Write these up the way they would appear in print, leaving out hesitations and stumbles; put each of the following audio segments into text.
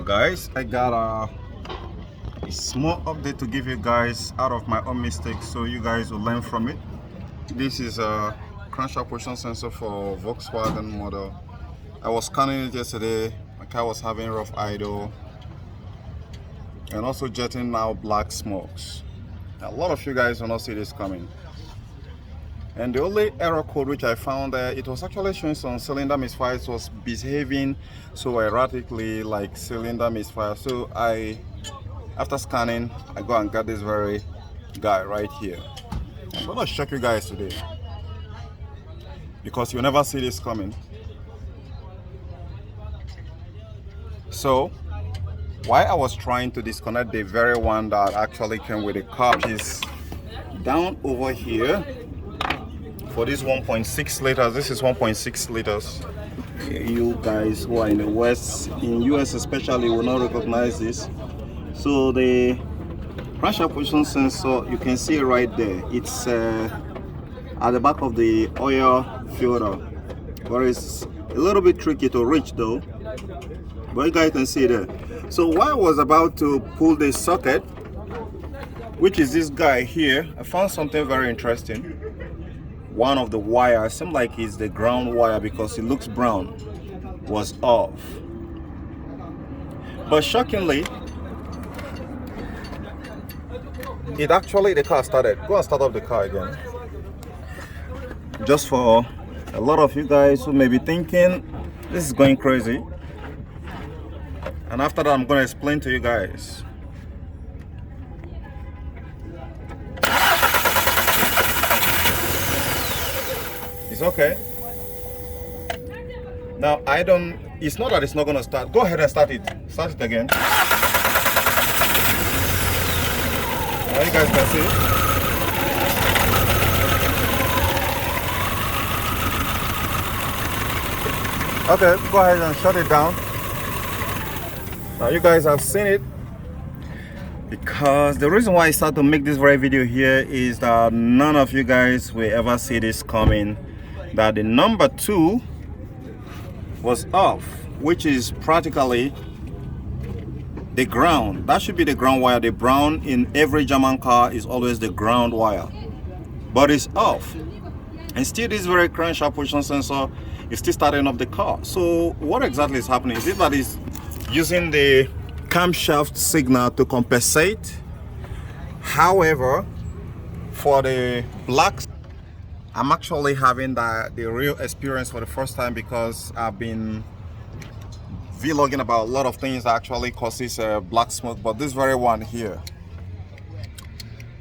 Guys, I got a small update to give you guys out of my own mistakes so you guys will learn from it. This is a crankshaft position sensor for Volkswagen model. I was scanning it yesterday. My car was having rough idle and also jetting out black smokes. A lot of you guys will not see this coming. And the only error code which I found there, it was actually showing some cylinder misfire. It was behaving so erratically, like cylinder misfire. So after scanning, I go and got this very guy right here. I'm gonna shock you guys today because you'll never see this coming. So while I was trying to disconnect the very one that actually came with the car, which is down over here, for this 1.6 liters, this is 1.6 liters. You guys who are in the West, in US especially, will not recognize this. So the crankshaft position sensor, you can see it right there. It's at the back of the oil filter, but it's a little bit tricky to reach though. But you guys can see there. So while I was about to pull this socket, which is this guy here, I found something very interesting. One of the wires, seemed like it's the ground wire because it looks brown, was off. But shockingly, the car started. Go and start up the car again. Just for a lot of you guys who may be thinking this is going crazy, and after that I'm going to explain to you guys. It's okay. Now it's not that it's not going to start. Go ahead and start it again. Now you guys can see. Okay, go ahead and shut it down. Now you guys have seen it, because the reason why I started to make this very video here is that none of you guys will ever see this coming, that the number 2 was off, which is practically the ground. That should be the ground wire. The brown in every German car is always the ground wire, but it's off. And still this very crankshaft position sensor is still starting up the car. So what exactly is happening? Is it that it's using the camshaft signal to compensate? However, for the blacks, I'm actually having the real experience for the first time, because I've been vlogging about a lot of things that actually causes black smoke, but this very one here.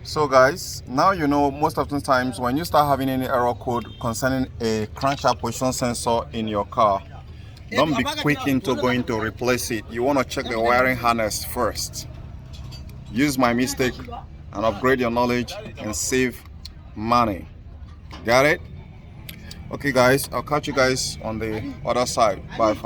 So guys, now you know, most of the times when you start having any error code concerning a crankshaft position sensor in your car, don't be quick into going to replace it. You want to check the wiring harness first. Use my mistake and upgrade your knowledge and save money. Got it? Okay guys, I'll catch you guys on the other side. Bye.